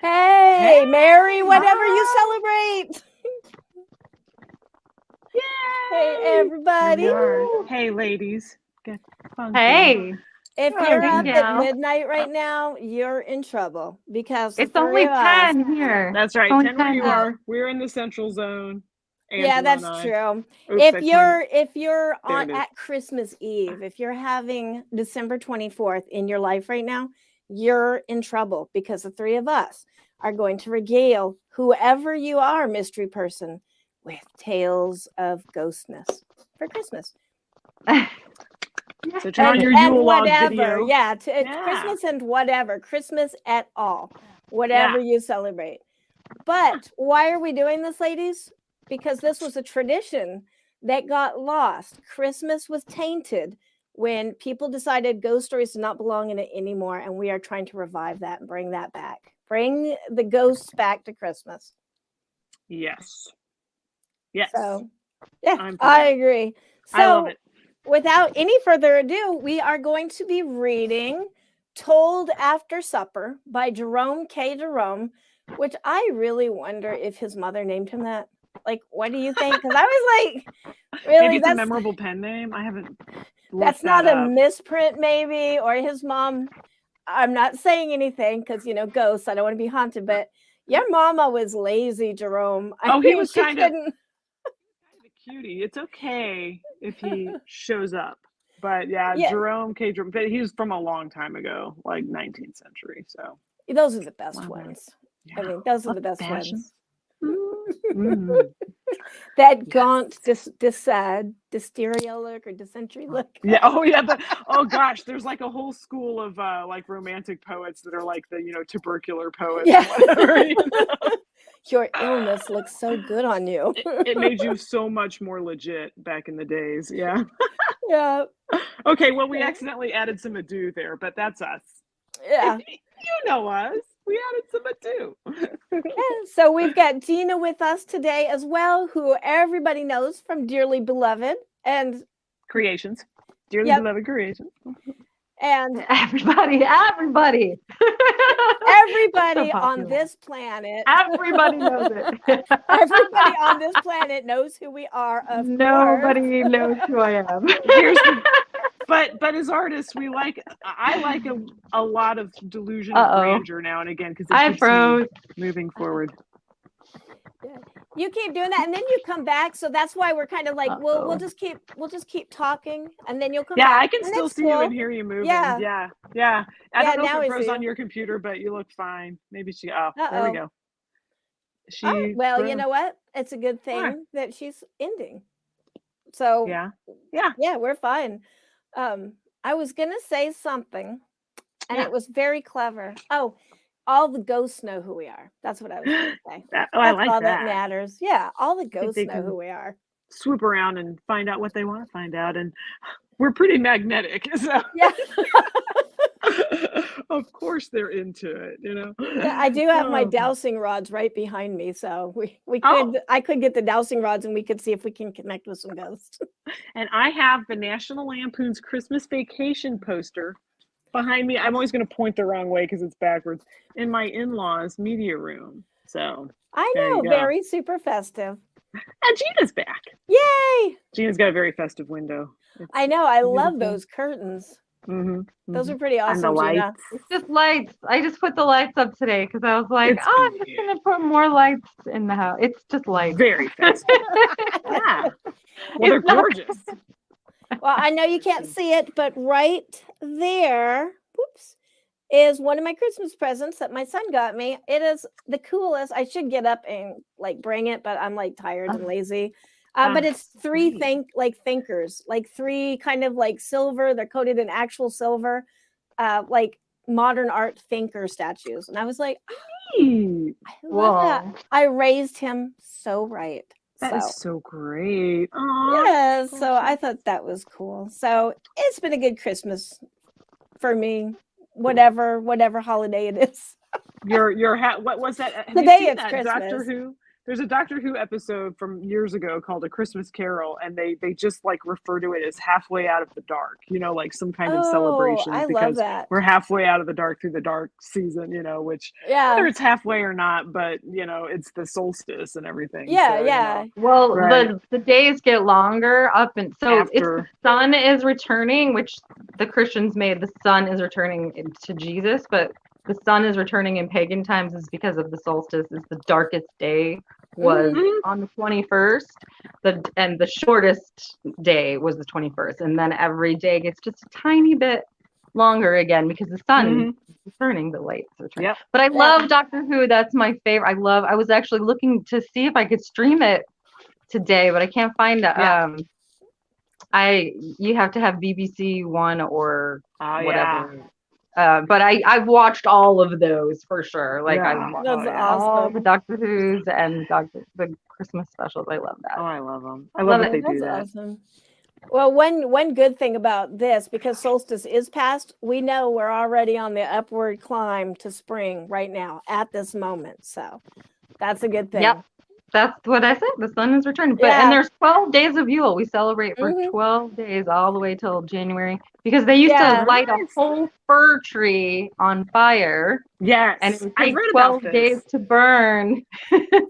Hey, Mary, whatever you Hi. celebrate. Yay! Hey, everybody. Here we are. Hey, ladies. Get funky. Hey, If Oh, you're hey up good. at gal. midnight right now, you're in trouble because the It's three only of us. 10 here. That's right. Only 10 where 10 you here. are. We're in the central zone. Yeah, Angela that's and I. true. Oops, I pointed. If you're There on it is. at Christmas Eve, if you're having December 24th in your life right now, you're in trouble because the three of us are going to regale whoever you are, mystery person, with tales of ghostness for Christmas. So turn on your Yule log video. Yeah, Yeah. Christmas and whatever, Christmas at all, whatever you celebrate. But why are we doing this, ladies? Because this was a tradition that got lost. Christmas was tainted when people decided ghost stories did not belong in it anymore, and we are trying to revive that and bring that back. Bring the ghosts back to Christmas. Yes. Yes. So, yeah, I'm for I that. agree. So, I love it. without any further ado, we are going to be reading Told After Supper by Jerome K. Jerome, which I really wonder if his mother named him that. Like, what do you think? Because I was like, really? Maybe it's a memorable pen name. I haven't. That's not a misprint, maybe, or his mom. I'm not saying anything because, ghosts. I don't want to be haunted, but your mama was lazy, Jerome. He was she kind of couldn't. a cutie. It's okay if he shows up. But yeah, Jerome K. Jerome, but he's from a long time ago, like 19th century. So those are the best ones. Yeah. I mean, those are the best ones. Mm-hmm. That gaunt, dysterial look or dysentery look. Yeah. Oh, yeah. Oh, gosh. There's like a whole school of like romantic poets that are like the tubercular poets. Yeah. Or whatever. Your illness looks so good on you. It made you so much more legit back in the days. Yeah. Yeah. Okay. Well, we accidentally added some ado there, but that's us. Yeah. You know us. We added some ado. So we've got Gina with us today as well, who everybody knows from Dearly Beloved and Creations. Dearly Beloved Creations. And everybody so on this planet. Everybody knows it. Everybody on this planet knows who we are. Nobody knows who I am. But as artists, I like a lot of delusion of grandeur now and again because it keeps me moving forward. You keep doing that, and then you come back. So that's why we're kind of like, we'll just keep talking, and then you'll come back. Yeah, I can still see you and hear you moving. Yeah. I don't know if it froze on your computer, but you look fine. Maybe she. There we go. Well, you know what? It's a good thing that she's ending. So yeah, we're fine. I was gonna say something, and it was very clever. All the ghosts know who we are. That's what I was going to say. That's all that matters. Yeah, all the ghosts know who we are. Swoop around and find out what they want to find out, and we're pretty magnetic. So yeah. Of course they're into it, Yeah, I do have my dowsing rods right behind me, so we could I could get the dowsing rods and we could see if we can connect with some ghosts. And I have the National Lampoon's Christmas Vacation poster behind me. I'm always going to point the wrong way because it's backwards in my in-laws' media room. So I know, very super festive. And Gina's back. Yay! Gina's got a very festive window. I know. I love those curtains. Mm-hmm. Those are pretty awesome. And the lights. Gina. It's just lights. I just put the lights up today because I was like, I'm just gonna put more lights in the house. It's just lights. Very festive. Yeah. Well, they're gorgeous. Well, I know you can't see it, but right there, is one of my Christmas presents that my son got me. It is the coolest. I should get up and bring it, but I'm tired and lazy. But it's three thinkers, three kind of silver. They're coated in actual silver, modern art thinker statues. And I was like, I love that. I raised him so right. That is so great. Aww. Yeah, so I thought that was cool. So it's been a good Christmas for me, whatever holiday it is. Your hat. What was that? Today it's Christmas. Doctor Who. There's a Doctor Who episode from years ago called A Christmas Carol, and they just like refer to it as halfway out of the dark, like some kind of Oh, celebration I love because that. we're halfway out of the dark through the dark season, which Yeah. whether it's halfway or not, but it's the solstice and everything. Yeah, so, yeah. Well, Right. the days get longer up, and so it's the After. sun is returning, which the Christians made the sun is returning to Jesus, but the sun is returning in pagan times is because of the solstice. Is the darkest day was Mhm. on the 21st, and the shortest day was the 21st, and then every day gets just a tiny bit longer again because the sun is returning, the lights are returning. Yep. But I love Doctor Who. That's my favorite. I was actually looking to see if I could stream it today, but I can't find it. Yeah. You have to have BBC One or Oh, whatever. But I've watched all of those for sure. Like Yeah. I've watched That's all awesome. the Doctor Who's and the Christmas specials. I love that. Oh, I love them. I love that they do that. Awesome. Well, one good thing about this, because solstice is past, we know we're already on the upward climb to spring right now at this moment. So that's a good thing. Yep. That's what I said. The sun is returning. But Yeah. and there's 12 days of Yule. We celebrate for Mhm. 12 days all the way till January because they used Yeah. to light a Nice. whole fir tree on fire Yes. and it would I've take read 12 about days this. to burn.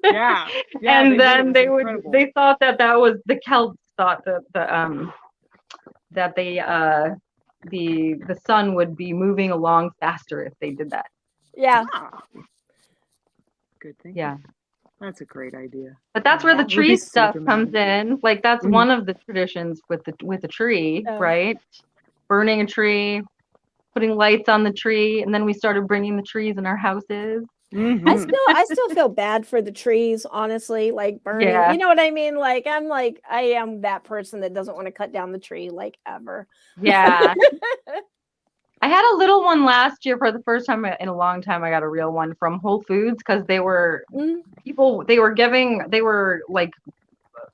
Yeah. And then they would. they thought that was the Celts thought that the sun would be moving along faster if they did that. Yeah. Good thing. Yeah. That's a great idea. But that's where the That would tree be stuff super comes in. Like that's Mhm. one of the traditions with the tree, Oh. right? Burning a tree, putting lights on the tree, and then we started bringing the trees in our houses. Mhm. I still feel bad for the trees, honestly, like burning. Yeah. You know what I mean? Like I am that person that doesn't want to cut down the tree like ever. Yeah. I had a little one last year for the first time in a long time. I got a real one from Whole Foods because they were Mm. like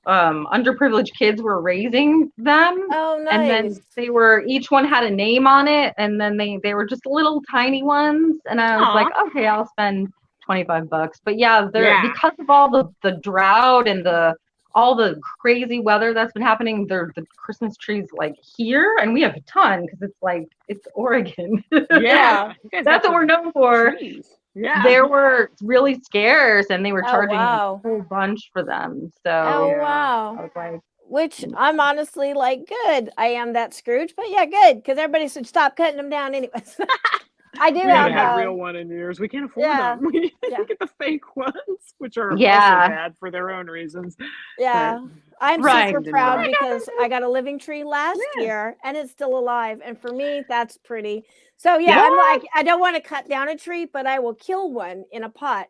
underprivileged kids were raising them. Oh, nice. And then each one had a name on it, and then they were just little tiny ones, and I was Aw. like, okay, I'll spend $25. But yeah, Yeah. because of all the drought and all the crazy weather that's been happening, the Christmas trees like here, and we have a ton because it's Oregon. Yeah. You guys That's got what we're known for. some trees. Yeah. They were really scarce, and they were Oh, charging wow. a whole bunch for them. So Oh, yeah. I wow. was like, Which I'm honestly like, good. I am that Scrooge, but yeah, good. Because everybody should stop cutting them down anyways. I do We have haven't had a real one in years. We can't afford Yeah. them. We Yeah. get the fake ones, which are Yeah. also bad for their own reasons. yeah. I'm Right. super proud Right. because I got a living tree last Yeah. year and it's still alive. And for me, that's pretty. So yeah, I'm like, I don't want to cut down a tree, but I will kill one in a pot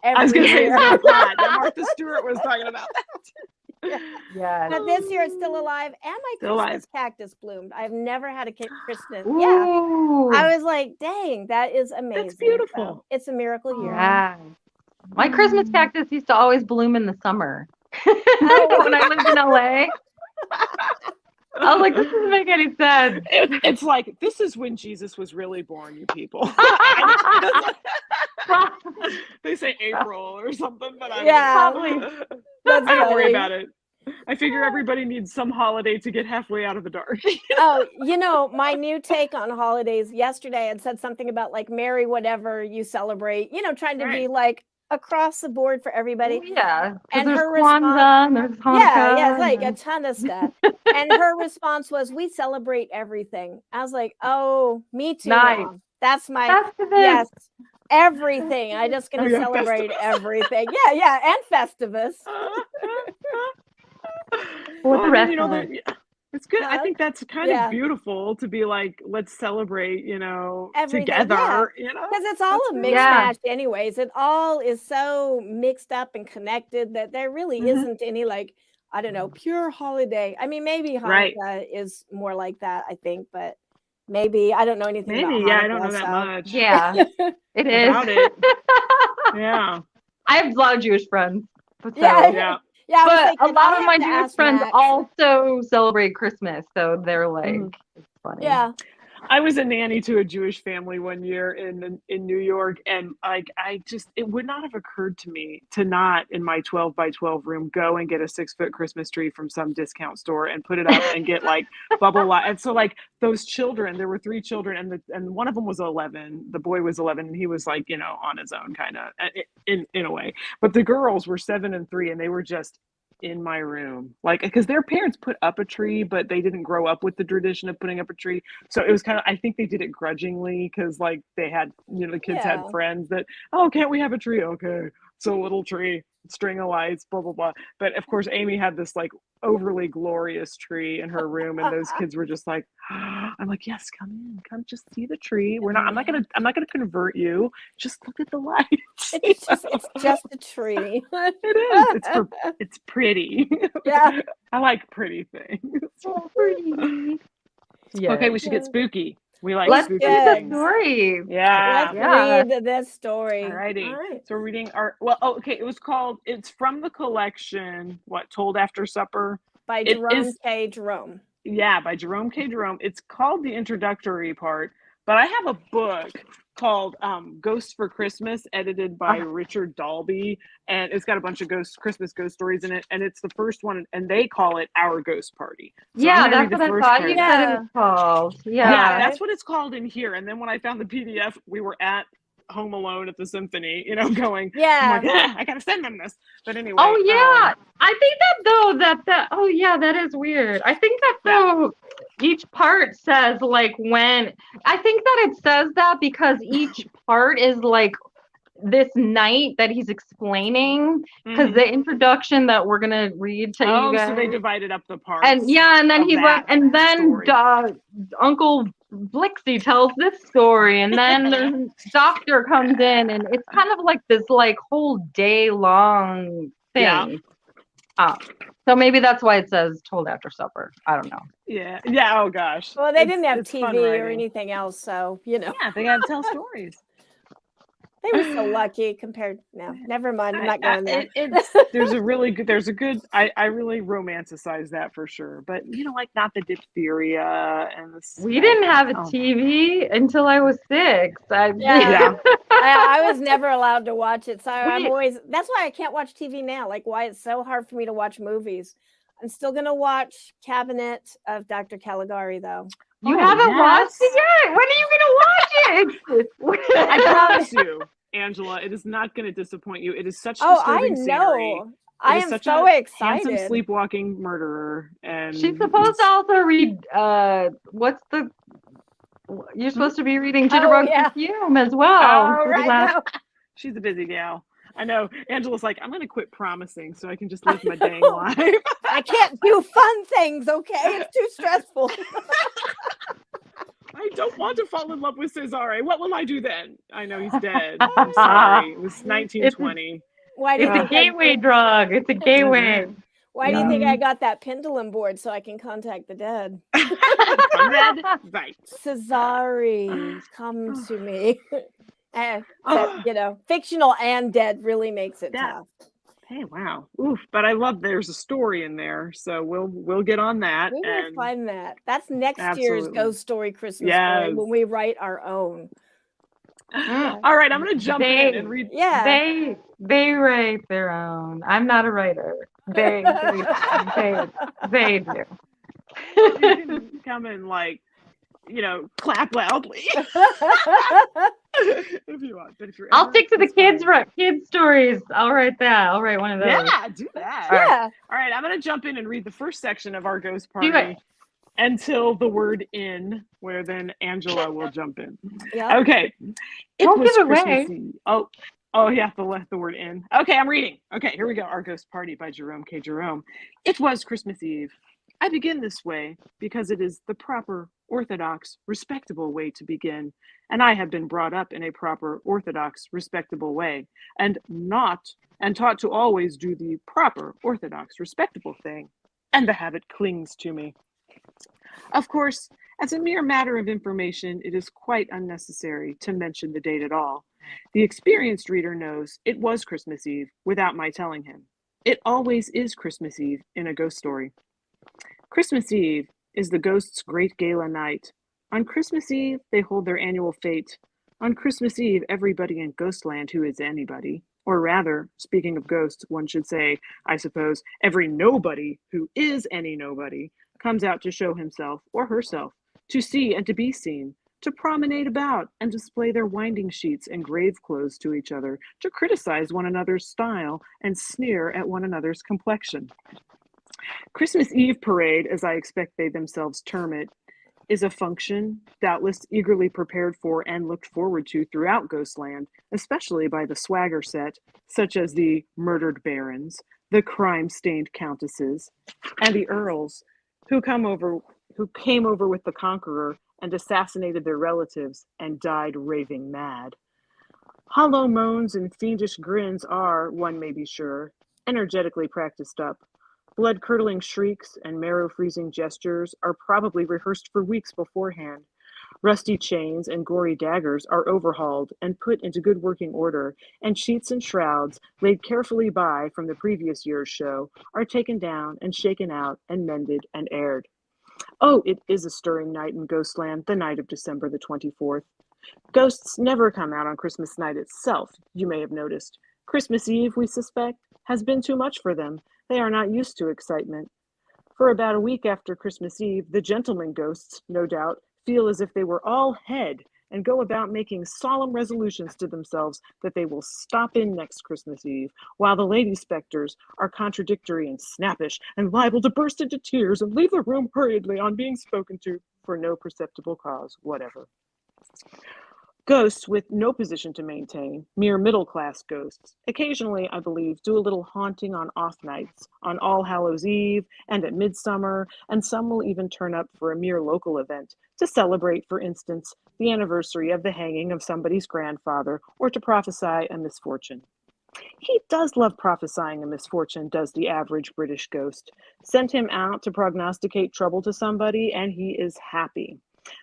I was every going to say, year. it's not bad. Yeah, Martha Stewart was talking about that. yeah. But this year it's still alive and my Still alive. Christmas cactus bloomed. I've never had a Christmas. Yeah. Ooh. I was like, dang, that is amazing. beautiful. So, it's a miracle year. Yeah. My Christmas cactus used to always bloom in the summer. Oh. When I lived in LA. I was like, this doesn't make any sense. It's like, this is when Jesus was really born, you people. They say April or something, but I Yeah. Probably. That's I don't worry funny. about it. I figure everybody needs some holiday to get halfway out of the dark. Oh, my new take on holidays yesterday had said something about like Merry whatever you celebrate, trying to be Right. like across the board for everybody. Yeah. 'Cause And there's her Kwanzaa, and there's Hanukkah. Yeah, it's like a and- ton of stuff. And her response was, "We celebrate everything." I was like, "Oh, me too. Nice. Mom. That's my Festivus. yes, everything. I just gonna Oh, yeah, celebrate Festivus. everything. Yeah, and Festivus. With the rest you know, of it. it's good. I Huh? think that's kind Yeah. of beautiful to be like, let's celebrate, Everything, together, Because it's all That's a great. mixed Yeah. match, anyways. It all is so mixed up and connected that there really Mhm. isn't any like I don't know pure holiday. I mean, maybe Hanukkah Right. is more like that. I think, but maybe I don't know anything. Maybe, about yeah, I don't know Hanukkah, that so- much Yeah, it is. about it. Yeah, I have a lot of Jewish friends. So. Yeah. yeah. Yeah, I was But a thinking, lot I'll of have my to Jewish ask friends Max. also celebrate Christmas, so they're like, Mhm. it's funny. Yeah, I was a nanny to a Jewish family one year in New York, and like it would not have occurred to me to not in my 12 by 12 room go and get a 6-foot Christmas tree from some discount store and put it up and get like bubble light. And so like those children, there were 3 children, and one of them was 11. The boy was 11, and he was like on his own kind of in a way. But the girls were 7 and 3, and they were just in my room, like, because their parents put up a tree, but they didn't grow up with the tradition of putting up a tree. So it was kind of, I think they did it grudgingly because like they had, the kids had Yeah. friends that, oh, can't we have a tree? Okay. So a little tree, string of lights, blah, blah, blah. But of course, Amy had this like overly glorious tree in her room, and those kids were just like, I'm like, yes, come in, come just see the tree. I'm not gonna convert you. Just look at the lights. It's just a tree. It is. It's pretty. Yeah. I like pretty things. So pretty. Yeah. Okay, we should get spooky. We like Let's spooky do Yes. the things. story. Let's Yeah. Yeah. read this story. Alrighty. All right. So we're reading okay, it's from the collection, Told After Supper? By It Jerome is- K. Jerome. Yeah, by Jerome K. Jerome. It's called the introductory part, but I have a book called Ghosts for Christmas, edited by Richard Dalby, and it's got a bunch of Christmas ghost stories in it, and it's the first one, and they call it Our Ghost Party. So Yeah, I'm gonna that's read what the I first thought part. you said it was called. Yeah, Yeah. that's what it's called in here. And then when I found the PDF, we were at Home Alone at the Symphony, going, Yeah. I'm like, I gotta send them this. But anyway. Oh yeah, I think oh yeah, that is weird. I think that though each part says like when. I think that it says that because each part is like this night that he's explaining, because the introduction that we're gonna read to you guys. So they divided up the parts. And then of that then story. Uncle Blixie tells this story, and then the doctor comes in, and it's kind of like this like whole day long thing. Yeah. So maybe that's why it says Told After Supper. I don't know. Yeah. Yeah. Oh gosh. Well, they didn't have It's fun TV or writing. anything else, so Yeah, they gotta tell stories. they were so lucky compared. No, never mind. I'm not going there. There's a good. I really romanticize that for sure. But like not the diphtheria and the. We didn't have a TV until I was 6. Yeah. I was never allowed to watch it, so I'm Wait. always. That's why I can't watch TV now. Like why it's so hard for me to watch movies. I'm still gonna watch Cabinet of Dr. Caligari though. You Oh, haven't yes. watched it yet. When are you gonna watch it? I promise you, Angela, it is not going to disappoint you. It is such Oh, I disturbing scenery. know. I is am such so a excited. Handsome sleepwalking murderer, and She's supposed to also read. You're supposed to be reading Jitterbug yeah. Perfume as well. Oh, for the Right last- now. She's a busy gal. I know. Angela's like, I'm going to quit promising so I can just live my dang life. I can't do fun things, okay? It's too stressful. I don't want to fall in love with Cesare. What will I do then? I know he's dead. I'm sorry. It was 1920. Why do you It's a think gateway drug. It's a gateway. why do you think I got that pendulum board so I can contact the dead? Red, right. Cesare, come to me. Fictional and dead really makes it Yeah. tough. Hey, wow. Oof. But I love there's a story in there. So we'll get on that. We will And find that. That's next year's Absolutely. Ghost Story Christmas story Yes. when we write our own. all right, I'm gonna jump in and read. Yeah. They write their own. I'm not a writer. They do. You can come and clap loudly if you want. But if you're I'll ever stick to the kids inspired- kids stories. I'll write that. I'll write one of those. Yeah, do that. Yeah. All right, I'm gonna jump in and read the first section of our ghost Do party it. until the word "in," where then Angela will jump in. Yeah. Okay. It Don't was give it away. Christmas Eve. Oh, yeah, the word "in." Okay, I'm reading. Okay, here we go. Our Ghost Party by Jerome K. Jerome. It was Christmas Eve. I begin this way because it is the proper, orthodox, respectable way to begin, and I have been brought up in a proper, orthodox, respectable way, and taught to always do the proper, orthodox, respectable thing, and the habit clings to me. Of course, as a mere matter of information, it is quite unnecessary to mention the date at all. The experienced reader knows it was Christmas Eve without my telling him. It always is Christmas Eve in a ghost story. Christmas Eve is the ghost's great gala night, On Christmas Eve, they hold their annual fete. On Christmas Eve, everybody in Ghostland who is anybody, or rather, speaking of ghosts, one should say, I suppose, every nobody who is any nobody, comes out to show himself or herself, to see and to be seen, to promenade about and display their winding sheets and grave clothes to each other, to criticize one another's style and sneer at one another's complexion. Christmas Eve parade, as I expect they themselves term it, is a function doubtless eagerly prepared for and looked forward to throughout Ghostland, especially by the swagger set, such as the murdered barons, the crime-stained countesses, and the earls, who came over with the conqueror and assassinated their relatives and died raving mad. Hollow moans and fiendish grins are, one may be sure, energetically practiced up. Blood-curdling shrieks and marrow-freezing gestures are probably rehearsed for weeks beforehand. Rusty chains and gory daggers are overhauled and put into good working order, and sheets and shrouds, laid carefully by from the previous year's show, are taken down and shaken out and mended and aired. Oh, it is a stirring night in Ghostland, the night of December the 24th. Ghosts never come out on Christmas night itself, you may have noticed. Christmas Eve, we suspect, has been too much for them. They are not used to excitement. For about a week after Christmas Eve, the gentlemen ghosts, no doubt, feel as if they were all head and go about making solemn resolutions to themselves that they will stop in next Christmas Eve, while the lady specters are contradictory and snappish and liable to burst into tears and leave the room hurriedly on being spoken to for no perceptible cause whatever. Ghosts with no position to maintain, mere middle-class ghosts, occasionally, I believe, do a little haunting on off nights, on All Hallows Eve and at Midsummer, and some will even turn up for a mere local event, to celebrate, for instance, the anniversary of the hanging of somebody's grandfather, or to prophesy a misfortune. He does love prophesying a misfortune, does the average British ghost. Send him out to prognosticate trouble to somebody, and he is happy.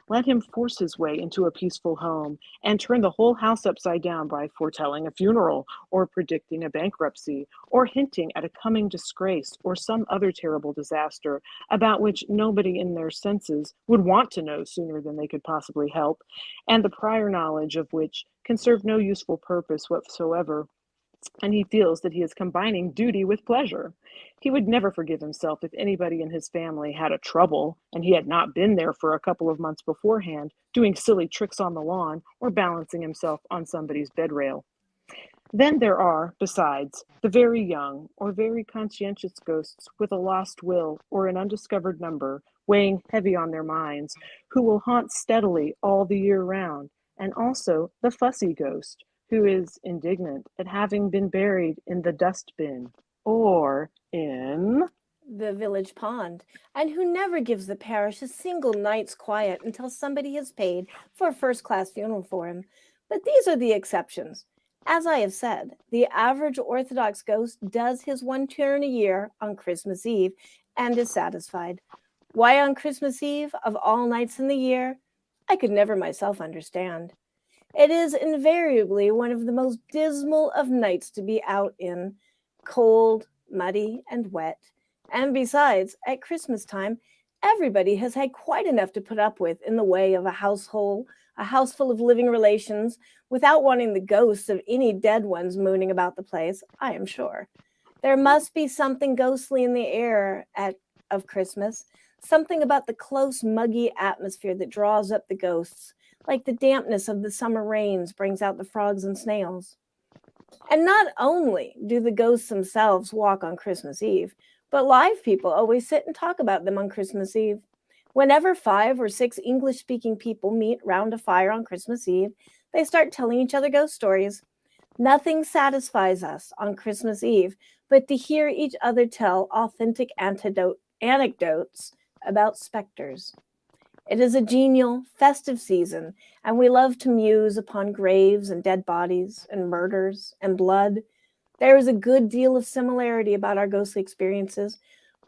Let him force his way into a peaceful home and turn the whole house upside down by foretelling a funeral or predicting a bankruptcy or hinting at a coming disgrace or some other terrible disaster about which nobody in their senses would want to know sooner than they could possibly help, and the prior knowledge of which can serve no useful purpose whatsoever. And he feels that he is combining duty with pleasure. He would never forgive himself if anybody in his family had a trouble and he had not been there for a couple of months beforehand, doing silly tricks on the lawn or balancing himself on somebody's bed rail. Then there are, besides, the very young or very conscientious ghosts with a lost will or an undiscovered number weighing heavy on their minds, who will haunt steadily all the year round, and also the fussy ghost, who is indignant at having been buried in the dustbin or in the village pond, and who never gives the parish a single night's quiet until somebody has paid for a first-class funeral for him. But these are the exceptions. As I have said, the average Orthodox ghost does his one turn a year on Christmas Eve and is satisfied. Why on Christmas Eve, of all nights in the year, I could never myself understand. It is invariably one of the most dismal of nights to be out in, cold, muddy, and wet. And besides, at Christmas time, everybody has had quite enough to put up with in the way of a house full of living relations, without wanting the ghosts of any dead ones mooning about the place, I am sure. There must be something ghostly in the air of Christmas, something about the close, muggy atmosphere that draws up the ghosts, like the dampness of the summer rains brings out the frogs and snails. And not only do the ghosts themselves walk on Christmas Eve, but live people always sit and talk about them on Christmas Eve. Whenever 5 or 6 English-speaking people meet round a fire on Christmas Eve, they start telling each other ghost stories. Nothing satisfies us on Christmas Eve but to hear each other tell authentic anecdotes about specters. It is a genial, festive season, and we love to muse upon graves and dead bodies and murders and blood. There is a good deal of similarity about our ghostly experiences,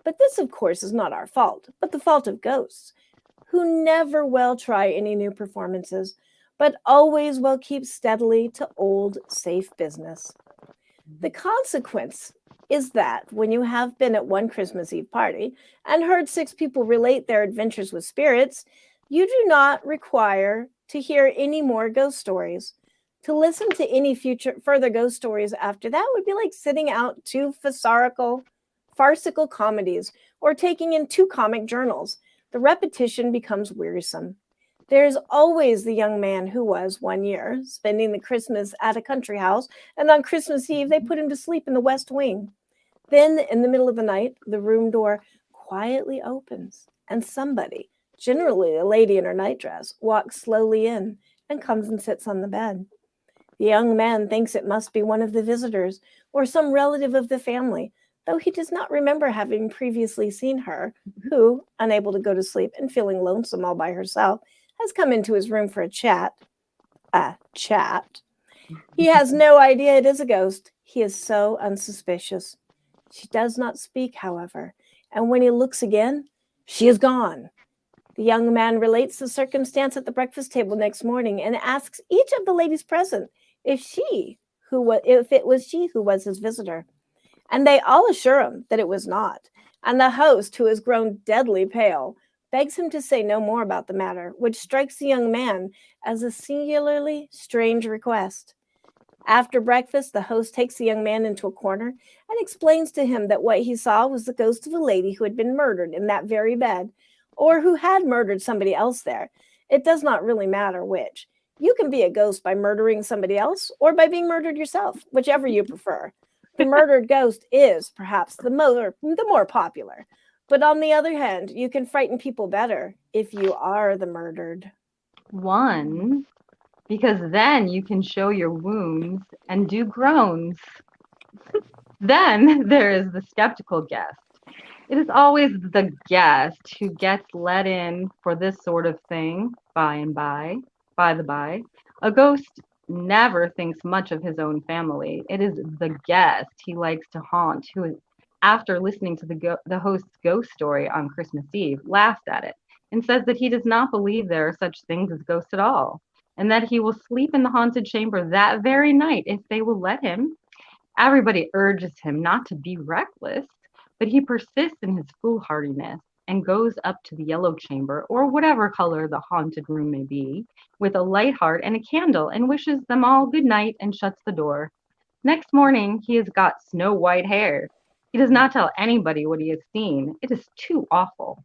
but this, of course, is not our fault, but the fault of ghosts, who never will try any new performances, but always will keep steadily to old, safe business. The consequence is that when you have been at one Christmas Eve party and heard 6 people relate their adventures with spirits, You do not require to hear any more ghost stories. To listen to any further ghost stories after that would be like sitting out two farcical comedies or taking in two comic journals. The repetition becomes wearisome. There is always the young man who was 1 year spending the Christmas at a country house, and on Christmas Eve they put him to sleep in the West Wing. Then, in the middle of the night, the room door quietly opens, and somebody, generally a lady in her nightdress, walks slowly in and comes and sits on the bed. The young man thinks it must be one of the visitors or some relative of the family, though he does not remember having previously seen her, who, unable to go to sleep and feeling lonesome all by herself, has come into his room for a chat. A chat. He has no idea it is a ghost. He is so unsuspicious. She does not speak, however, and when he looks again, she is gone. The young man relates the circumstance at the breakfast table next morning and asks each of the ladies present if it was she who was his visitor. And they all assure him that it was not. And the host, who has grown deadly pale, begs him to say no more about the matter, which strikes the young man as a singularly strange request. After breakfast, the host takes the young man into a corner and explains to him that what he saw was the ghost of a lady who had been murdered in that very bed, or who had murdered somebody else there. It does not really matter which. You can be a ghost by murdering somebody else or by being murdered yourself, whichever you prefer. The murdered ghost is perhaps the more popular. But on the other hand, you can frighten people better if you are the murdered. One, because then you can show your wounds and do groans. Then there is the skeptical guest. It is always the guest who gets let in for this sort of thing by and by. By the by, a ghost never thinks much of his own family. It is the guest he likes to haunt who, after listening to the host's ghost story on Christmas Eve, laughs at it and says that he does not believe there are such things as ghosts at all, and that he will sleep in the haunted chamber that very night if they will let him. Everybody urges him not to be reckless, but he persists in his foolhardiness and goes up to the yellow chamber, or whatever color the haunted room may be, with a light heart and a candle, and wishes them all good night and shuts the door. Next morning, he has got snow white hair. He does not tell anybody what he has seen. It is too awful.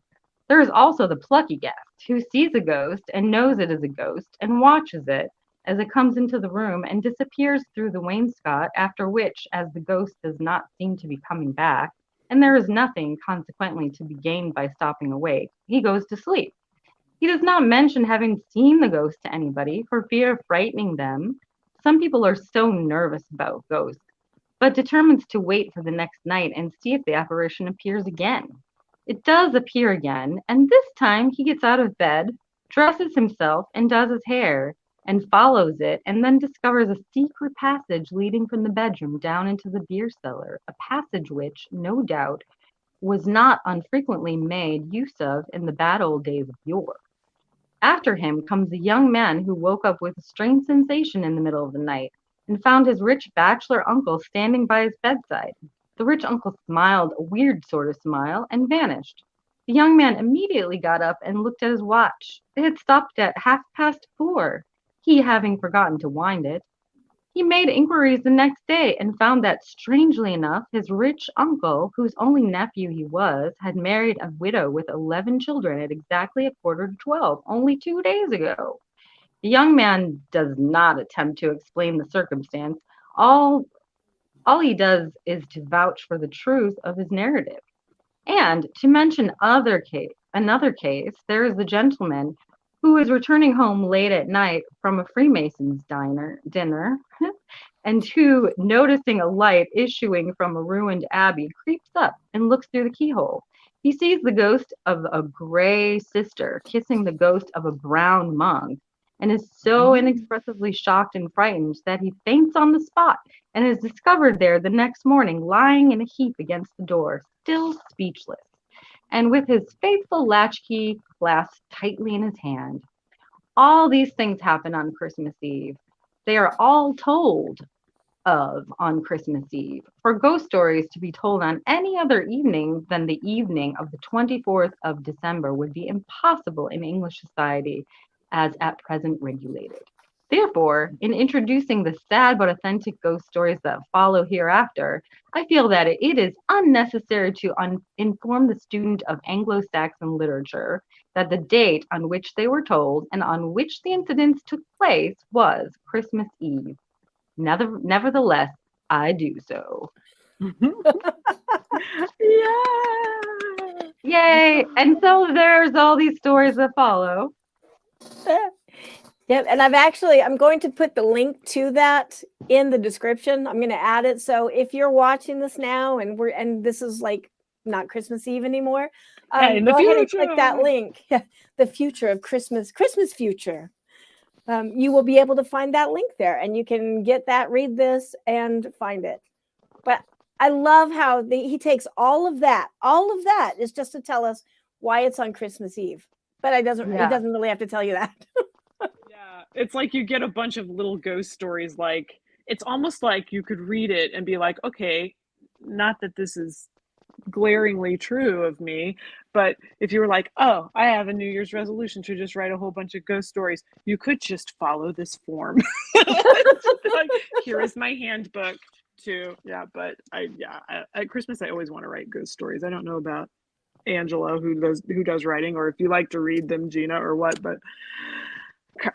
There is also the plucky guest who sees a ghost and knows it is a ghost and watches it as it comes into the room and disappears through the wainscot, after which, as the ghost does not seem to be coming back, and there is nothing, consequently, to be gained by stopping awake, he goes to sleep. He does not mention having seen the ghost to anybody for fear of frightening them. Some people are so nervous about ghosts, but determines to wait for the next night and see if the apparition appears again. It does appear again, and this time he gets out of bed, dresses himself, and does his hair, and follows it, and then discovers a secret passage leading from the bedroom down into the beer cellar, a passage which, no doubt, was not unfrequently made use of in the bad old days of yore. After him comes a young man who woke up with a strange sensation in the middle of the night, and found his rich bachelor uncle standing by his bedside. The rich uncle smiled a weird sort of smile and vanished. The young man immediately got up and looked at his watch. It had stopped at 4:30, he having forgotten to wind it. He made inquiries the next day and found that, strangely enough, his rich uncle, whose only nephew he was, had married a widow with 11 children at exactly 11:45, only 2 days ago. The young man does not attempt to explain the circumstance. All he does is to vouch for the truth of his narrative. And to mention another case, there is the gentleman who is returning home late at night from a Freemason's dinner, and who, noticing a light issuing from a ruined abbey, creeps up and looks through the keyhole. He sees the ghost of a gray sister kissing the ghost of a brown monk, and is so inexpressibly shocked and frightened that he faints on the spot and is discovered there the next morning lying in a heap against the door, still speechless, and with his faithful latchkey clasped tightly in his hand. All these things happen on Christmas Eve. They are all told of on Christmas Eve. For ghost stories to be told on any other evening than the evening of the 24th of December would be impossible in English society as at present regulated. Therefore, in introducing the sad but authentic ghost stories that follow hereafter, I feel that it is unnecessary to inform the student of Anglo-Saxon literature that the date on which they were told and on which the incidents took place was Christmas Eve. Nevertheless, I do so. Yeah. Yay! And so there's all these stories that follow. Yeah, and I'm going to put the link to that in the description. I'm going to add it. So if you're watching this now and this is like not Christmas Eve anymore, in the go ahead and click that future. link. The future of Christmas future. You will be able to find that link there, and you can get that, read this, and find it. But I love how he takes all of that. All of that is just to tell us why it's on Christmas Eve. But he doesn't really have to tell you that. Yeah, it's like you get a bunch of little ghost stories. Like, it's almost like you could read it and be like, okay, not that this is glaringly true of me, but if you were like, oh, I have a New Year's resolution to just write a whole bunch of ghost stories, you could just follow this form. Like, here is my handbook to, but at Christmas I always want to write ghost stories. I don't know about Angela who does writing, or if you like to read them, Gina, or what, but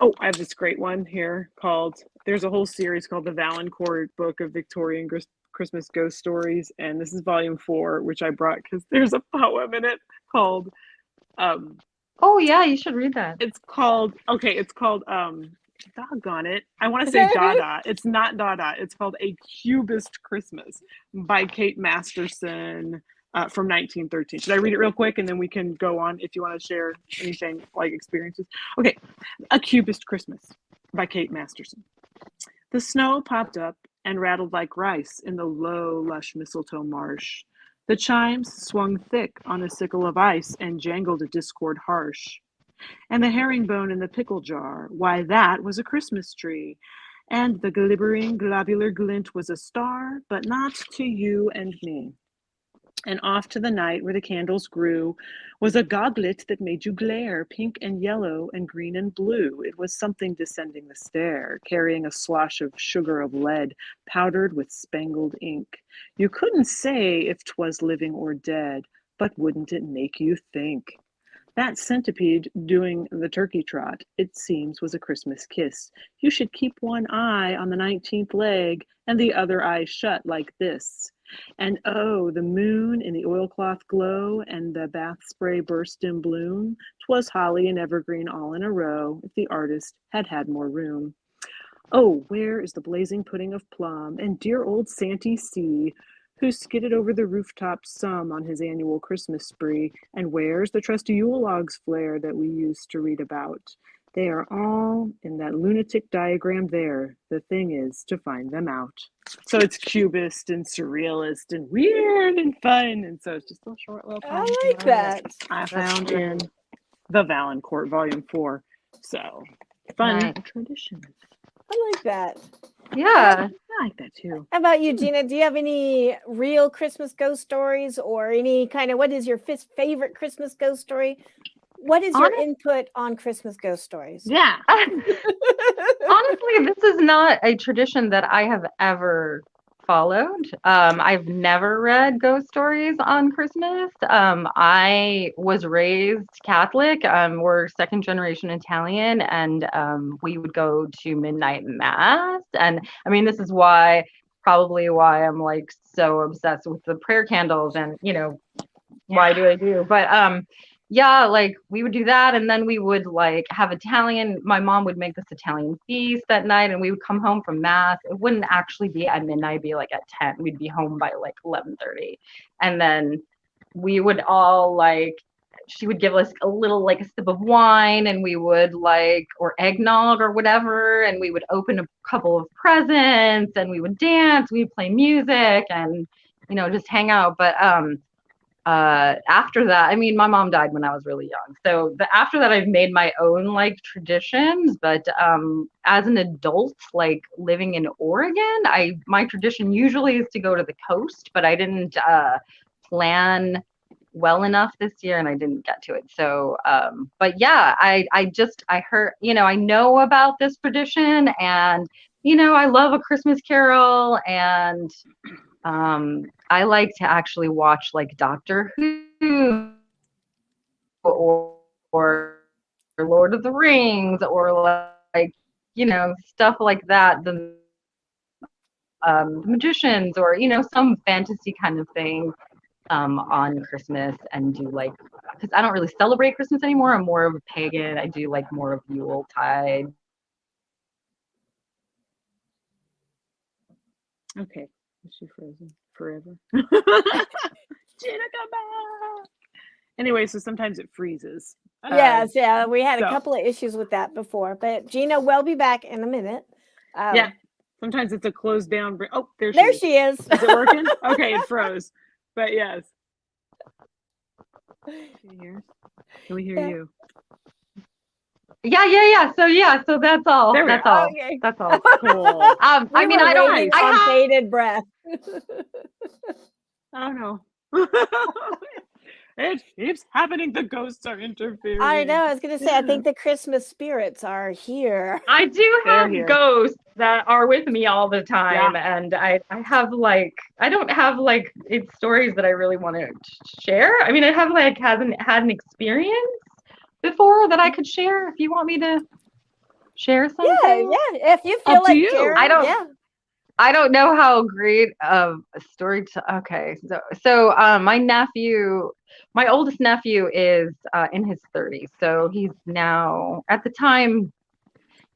I have this great one here there's a whole series called the Valancourt Book of Victorian Christmas Ghost Stories, and this is volume 4, which I brought because there's a poem in it called oh yeah, you should read that. It's called doggone it, I want to say Dada. It's not Dada. It's called A Cubist Christmas by Kate Masterson from 1913. Should I read it real quick and then we can go on if you want to share anything like experiences? Okay. A Cubist Christmas by Kate Masterson. The snow popped up and rattled like rice in the low, lush mistletoe marsh. The chimes swung thick on a sickle of ice and jangled a discord harsh. And the herringbone in the pickle jar, why, that was a Christmas tree. And the glibbering, globular glint was a star, but not to you and me. And off to the night where the candles grew was a goblet that made you glare, pink and yellow and green and blue. It was something descending the stair, carrying a slosh of sugar of lead, powdered with spangled ink. You couldn't say if 'twas living or dead, but wouldn't it make you think? That centipede doing the turkey trot, it seems, was a Christmas kiss. You should keep one eye on the 19th leg and the other eye shut like this. And oh, the moon in the oilcloth glow and the bath spray burst in bloom. 'Twas holly and evergreen all in a row, if the artist had had more room. Oh, where is the blazing pudding of plum and dear old Santy C, who skidded over the rooftops some on his annual Christmas spree? And where's the trusty Yule logs flare that we used to read about? They are all in that lunatic diagram there. The thing is to find them out. So it's cubist and surrealist and weird and fun. And so it's just a short little poem. I like that. I found in the Valancourt Volume 4. So fun tradition. I like that. Yeah. I like that too. How about you, Gina? Do you have any real Christmas ghost stories, or any kind of, what is your favorite Christmas ghost story? What is your input on Christmas ghost stories? Yeah. Honestly, this is not a tradition that I have ever followed. I've never read ghost stories on Christmas. I was raised Catholic. We're second generation Italian, and we would go to midnight mass. And I mean, this is probably why I'm like so obsessed with the prayer candles, and why do I do? But yeah, like we would do that, and then we would like have Italian. My mom would make this Italian feast that night, and we would come home from mass. It wouldn't actually be at midnight; it'd be like at 10. We'd be home by like 11:30, and then we would all she would give us a little like a sip of wine, and we would or eggnog or whatever, and we would open a couple of presents, and we would dance. We'd play music, and just hang out. But after that, I mean, my mom died when I was really young. So after that, I've made my own like traditions. But as an adult, like living in Oregon, my tradition usually is to go to the coast, but I didn't plan well enough this year and I didn't get to it. So but yeah, I heard, I know about this tradition, and I love A Christmas Carol, and I like to actually watch like Doctor Who or Lord of the Rings, or like stuff like that, the Magicians, or some fantasy kind of thing on Christmas, and do like, because I don't really celebrate Christmas anymore. I'm more of a pagan. I do like more of Yuletide. Okay. Is she frozen forever? Gina, come back. Anyway, so sometimes it freezes. Yes, yeah, we had a so- couple of issues with that before, but Gina will be back in a minute. Yeah. Sometimes it's a closed down. Oh, there She is. Is it working? Okay, it froze. But yes. Can you hear? Can we hear Yeah. you? So that's all. There we That's go. all. Okay. That's all. Cool. I mean, I don't. waiting I on have, bated breath. Oh no. It keeps happening. The ghosts are interfering. I know. I was going to say, I think the Christmas spirits are here. I do They're have here. ghosts that are with me all the time, and I have like, I don't have like it's stories that I really want to share. I mean, I have like hasn't had an experience before that I could share. If you want me to share something, Yeah. If you feel Up to like you. sharing, I don't- yeah. I don't know how great of a story to. Okay, so my oldest nephew is in his 30s, so he's now, at the time,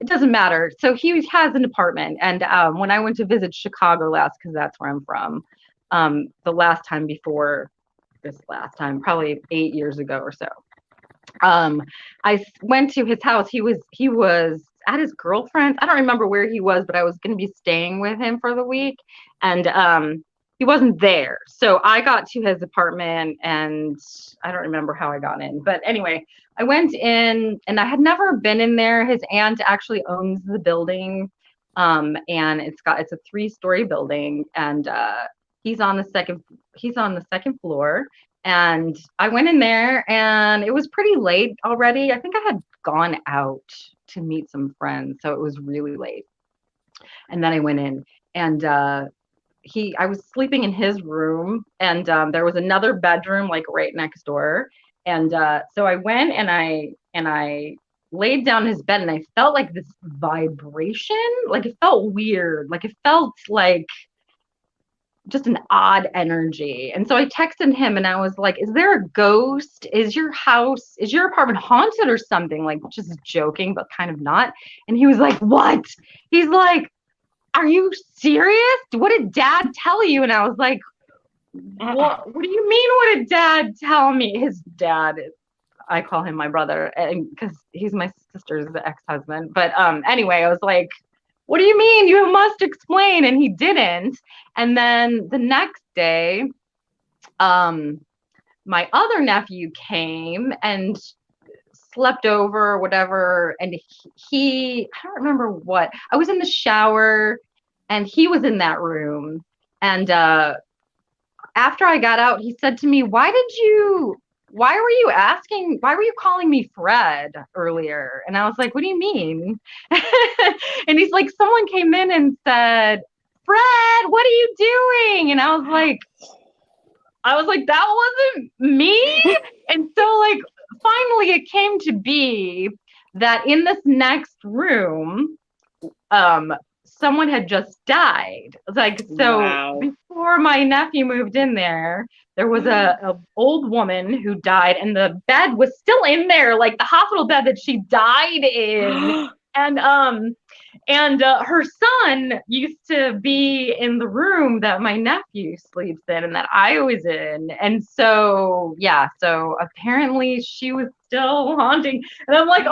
it doesn't matter. So he has an apartment, and when I went to visit Chicago last, because that's where I'm from, the last time before this last time, probably 8 years ago or so, went to his house. He was at his girlfriend's. I don't remember where he was, but I was going to be staying with him for the week, and he wasn't there. So I got to his apartment, and I don't remember how I got in. But anyway, I went in, and I had never been in there. His aunt actually owns the building, and it's a 3-story building, and he's on the second floor. And I went in there, and it was pretty late already. I think I had gone out to meet some friends, so it was really late. And then I went in, and I was sleeping in his room, and there was another bedroom like right next door. And so I went, and I laid down in his bed, and I felt like this vibration, like it felt weird, like it felt like just an odd energy. And so I texted him, and I was like, is there a ghost? Is your apartment haunted or something? Like, just joking, but kind of not. And he was like, what? He's like, are you serious? What did Dad tell you? And I was like, what do you mean, what did Dad tell me? His dad, I call him my brother, and because he's my sister's ex-husband. But anyway, I was like, what do you mean? You must explain. And he didn't. And then the next day, my other nephew came and slept over or whatever. And I don't remember what. I was in the shower, and he was in that room. And after I got out, he said to me, why were you calling me Fred earlier? And I was like, what do you mean? And he's like, someone came in and said, Fred, what are you doing? And I was like, that wasn't me. And so like, finally it came to be that in this next room, someone had just died. Like, so Wow. Before my nephew moved in there was a old woman who died, and the bed was still in there, like the hospital bed that she died in. And her son used to be in the room that my nephew sleeps in and that I was in. And so, yeah, so apparently she was still haunting. And I'm like,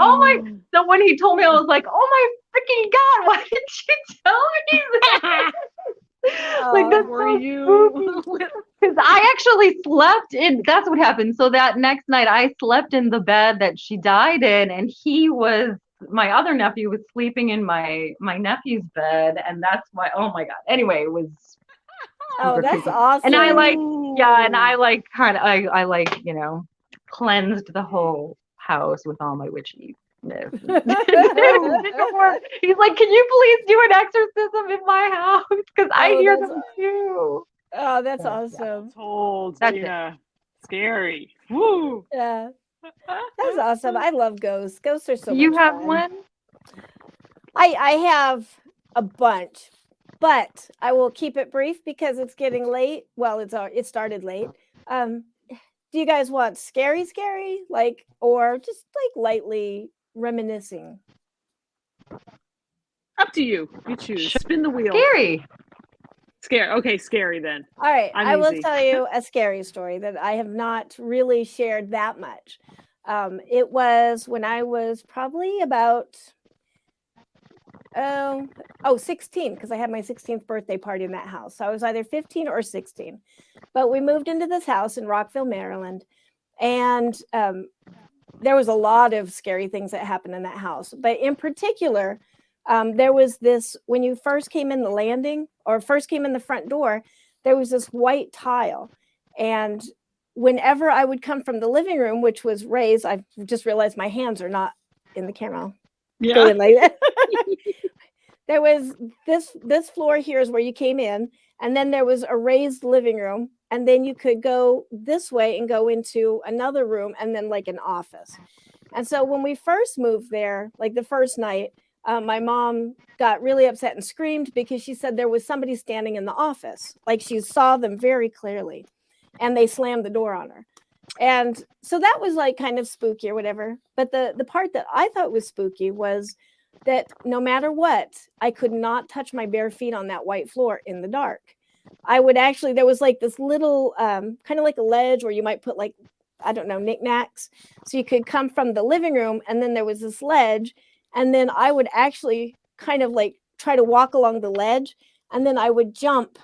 so when he told me, I was like, oh my freaking God, why did you tell me that? Like Oh. that's Were so you? because I actually slept in. That's what happened. So that next night, I slept in the bed that she died in, and my other nephew was sleeping in my nephew's bed, and that's why. Oh my god. Anyway, it was Oh, super that's creepy. awesome. And I like, yeah, and I Ooh. like kind of, I like, cleansed the whole house with all my witchiness. He's like, can you please do an exorcism in my house? Because I Oh, hear that's them too. oh, that's So, yeah, awesome. Told. that's it. Yeah. Scary. Woo. Yeah, that's awesome. I love ghosts. Ghosts are so Do you much have fun. one? I have a bunch, but I will keep it brief because it's getting late. Well, it started late. Do you guys want scary, like, or just like lightly reminiscing? Up to you. You choose. Sure. Spin the wheel. Scary. Scary. Okay, scary then. All right, I'm I will easy. tell you a scary story that I have not really shared that much. It was when I was probably about 16, because I had my 16th birthday party in that house. So I was either 15 or 16. But we moved into this house in Rockville, Maryland, and there was a lot of scary things that happened in that house. But in particular, there was this, when you first came in the landing or first came in the front door, there was this white tile. And whenever I would come from the living room, which was raised, I just realized my hands are not in the camera. Yeah. Going like that. There was this floor here is where you came in, and then there was a raised living room, and then you could go this way and go into another room, and then like an office. And so when we first moved there, like the first night, my mom got really upset and screamed because she said there was somebody standing in the office, like she saw them very clearly, and they slammed the door on her. And so that was like kind of spooky or whatever. But the part that I thought was spooky was that no matter what, I could not touch my bare feet on that white floor in the dark. I would actually, there was like this little kind of like a ledge where you might put like, I don't know, knickknacks. So you could come from the living room, and then there was this ledge. And then I would actually kind of like try to walk along the ledge, and then I would jump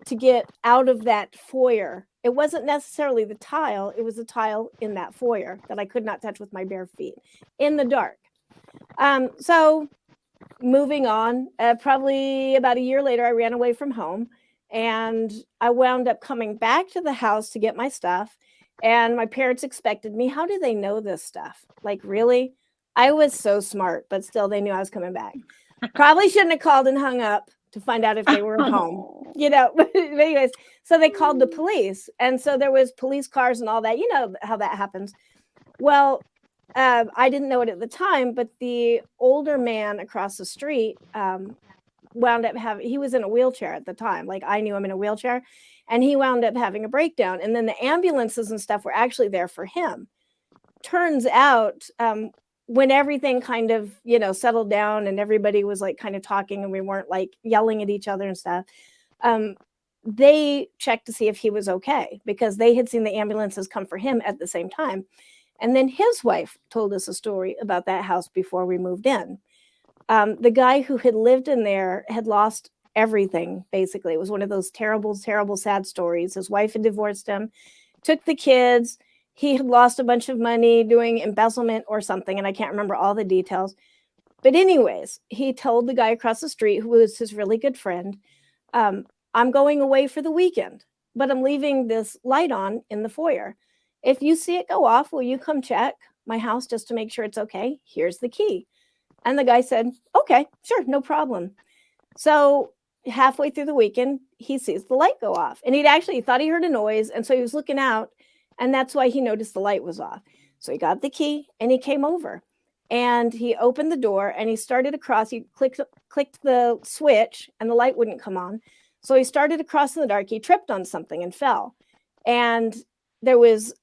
to get out of that foyer. It wasn't necessarily the tile, it was a tile in that foyer that I could not touch with my bare feet in the dark. So moving on, probably about a year later, I ran away from home, and I wound up coming back to the house to get my stuff. And my parents expected me. How do they know this stuff? Like, really? I was so smart, but still they knew I was coming back. Probably shouldn't have called and hung up to find out if they were home, but anyways, so they called the police. And so there was police cars and all that, you know how that happens. Well, I didn't know it at the time, but the older man across the street wound up he was in a wheelchair at the time. Like, I knew him in a wheelchair, and he wound up having a breakdown. And then the ambulances and stuff were actually there for him. Turns out, when everything kind of, settled down and everybody was like kind of talking and we weren't like yelling at each other and stuff, they checked to see if he was okay, because they had seen the ambulances come for him at the same time. And then his wife told us a story about that house before we moved in. The guy who had lived in there had lost everything, basically. It was one of those terrible, terrible, sad stories. His wife had divorced him, took the kids. He had lost a bunch of money doing embezzlement or something, and I can't remember all the details. But anyways, he told the guy across the street, who was his really good friend, I'm going away for the weekend, but I'm leaving this light on in the foyer. If you see it go off, will you come check my house just to make sure it's okay? Here's the key. And the guy said, okay, sure, no problem. So halfway through the weekend, he sees the light go off, and he thought he heard a noise. And so he was looking out, and that's why he noticed the light was off. So he got the key and he came over, and he opened the door and he started across. He clicked the switch and the light wouldn't come on. So he started across in the dark. He tripped on something and fell. And it was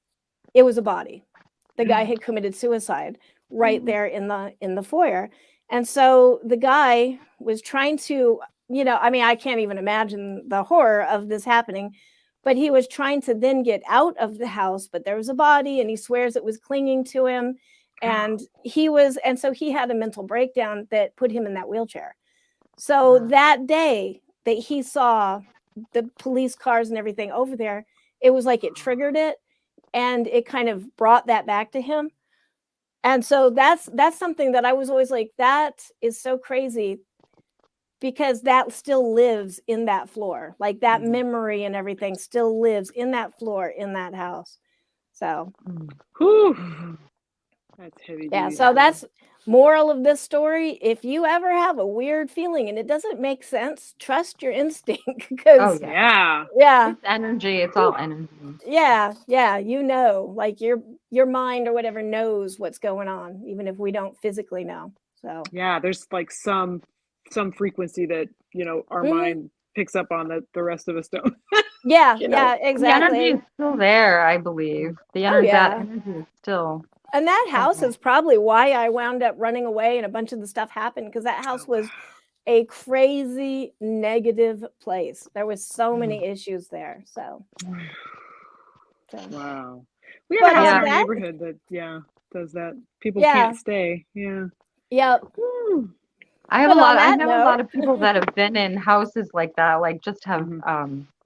a body. The guy had committed suicide right there in the foyer. And so the guy was trying to, I can't even imagine the horror of this happening, but he was trying to then get out of the house, but there was a body, and he swears it was clinging to him. And so he had a mental breakdown that put him in that wheelchair. So that day, that he saw the police cars and everything over there, it was like it triggered it, and it kind of brought that back to him. And so that's something that I was always like, that is so crazy, because that still lives in that floor. Like that memory and everything still lives in that floor, in that house. So Whew. That's heavy. yeah, duty. so that's moral of this story. If you ever have a weird feeling and it doesn't make sense, trust your instinct, because Oh, yeah. yeah, It's energy. It's all energy. yeah, you know, like your mind or whatever knows what's going on, even if we don't physically know. So Yeah, there's like some frequency that, our mind picks up on that the rest of us don't. yeah, You know, yeah, The energy exactly. is still there, I believe. The energy, yeah. that energy is still. And that house Okay. is probably why I wound up running away and a bunch of the stuff happened, because that house was a crazy negative place. There was so many issues there. So Wow. We have But a house on in our that- neighborhood that does that. People Yeah. can't stay. Yeah. yep. Woo. I have But a on lot. I that have a lot of people that have been in houses like that, like just have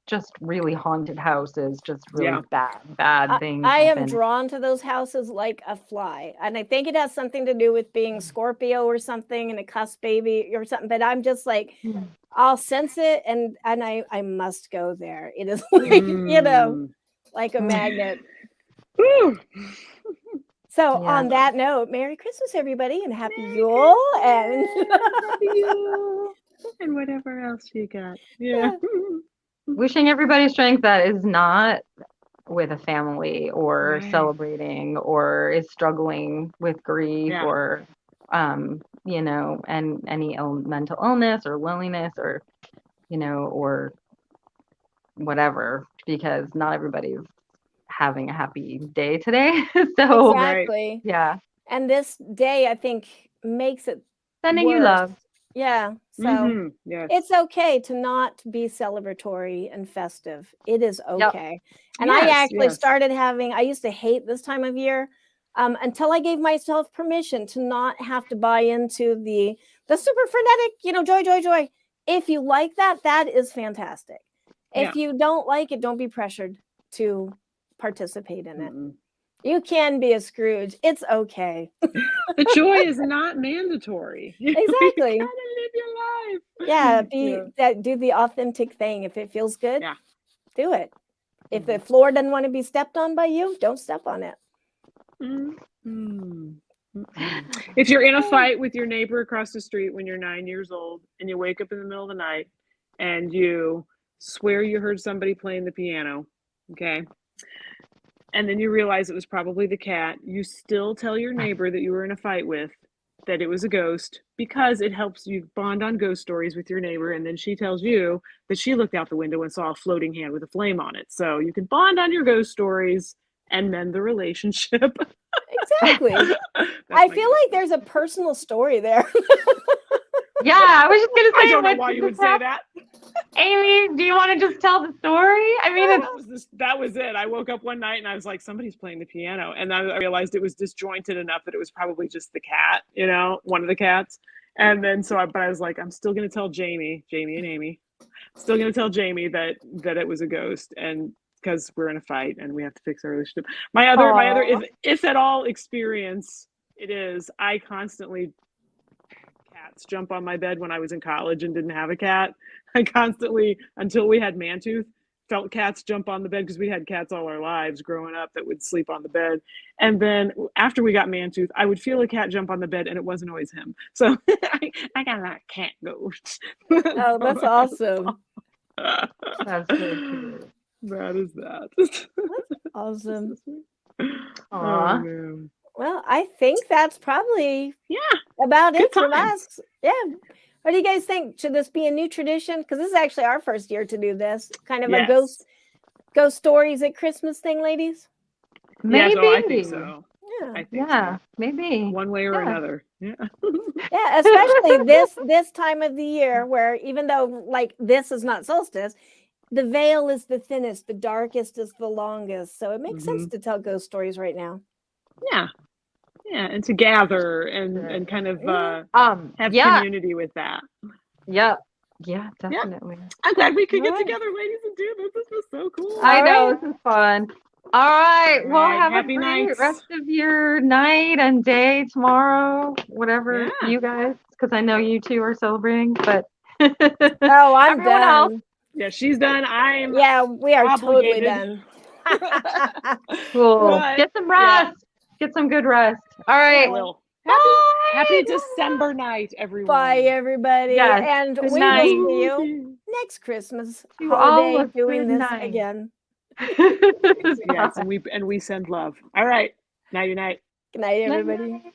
just really haunted houses, just really Yeah. bad things. I am happen. drawn to those houses like a fly. And I think it has something to do with being Scorpio or something and a cusp baby or something. But I'm just like, I'll sense it, and I must go there. It is like, like a magnet. Woo. So Yeah. on that note, Merry Christmas, everybody, and Happy Yule, and Happy Yule. And whatever else you got. Yeah. Wishing everybody strength that is not with a family or Right. celebrating or is struggling with grief Yeah. or and any mental illness or loneliness or or whatever, because not everybody's having a happy day today. So exactly. yeah, And this day, I think, makes it sending you worse. love. Yeah. So Mhm. Yes. it's okay to not be celebratory and festive. It is okay. And I Yes, actually yes. started having, I used to hate this time of year, until I gave myself permission to not have to buy into the super frenetic, joy. If you like that, that is fantastic. If you don't like it, don't be pressured to participate in it. Mm-mm. You can be a Scrooge. It's okay. The joy is not mandatory. Exactly. You gotta live your life. Yeah, do the authentic thing. If it feels good, Yeah. do it. If the floor doesn't want to be stepped on by you, don't step on it. Mm. If you're in a fight with your neighbor across the street when you're 9 years old and you wake up in the middle of the night and you swear you heard somebody playing the piano, okay, and then you realize it was probably the cat, you still tell your neighbor that you were in a fight with that it was a ghost, because it helps you bond on ghost stories with your neighbor, and then she tells you that she looked out the window and saw a floating hand with a flame on it. So you can bond on your ghost stories and mend the relationship. Exactly. I feel like there's a personal story there. Yeah, I was just gonna say. I don't know why you would say that. Amy, do you want to just tell the story? I mean, that was it. I woke up one night and I was like, somebody's playing the piano, and I realized it was disjointed enough that it was probably just the cat, one of the cats. And then but I was like, I'm still gonna tell Jamie and Amy, still gonna tell Jamie that it was a ghost, and because we're in a fight and we have to fix our relationship. My other if at all experience it is, I constantly cats jump on my bed when I was in college and didn't have a cat. I constantly, until we had Mantooth, felt cats jump on the bed, because we had cats all our lives growing up that would sleep on the bed. And then after we got Mantooth, I would feel a cat jump on the bed, and it wasn't always him. So I got that cat ghost. Oh, that's awesome. that's so cute. That is that. Awesome. Aw. Oh, man. Well, I think that's probably Yeah. about Good it from times. us. Yeah. What do you guys think? Should this be a new tradition? Because this is actually our first year to do this. Kind of a Yes. ghost stories at Christmas thing, ladies. Maybe. Yes, I think so. Yeah. I think Yeah, so. maybe. One way or another. Yeah. Yeah, especially this time of the year, where even though like this is not solstice, the veil is the thinnest, the darkest is the longest. So it makes sense to tell ghost stories right now. Yeah. Yeah, and to gather and kind of have Yeah. community with that. Yeah. Yeah, definitely. I'm glad we could get Alright. together, ladies, and do this. This was so cool. I know, Alright. this is fun. All right. Well, Alright, have happy a great nights. rest of your night and day tomorrow, whatever Yeah. you guys, because I know you two are celebrating, but Oh, I'm everyone else, done. Yeah, she's done. I'm Yeah, we are totally obligated. done. cool. But, Get some yeah. rest. Get some good rest. All I right. will. Bye. Happy December night, everyone. Bye, everybody. Yes, And good we night. will see you next Christmas To all holiday a doing good this night. again. Yes, and we send love. All right. Night, night. Good night, Night, everybody. night.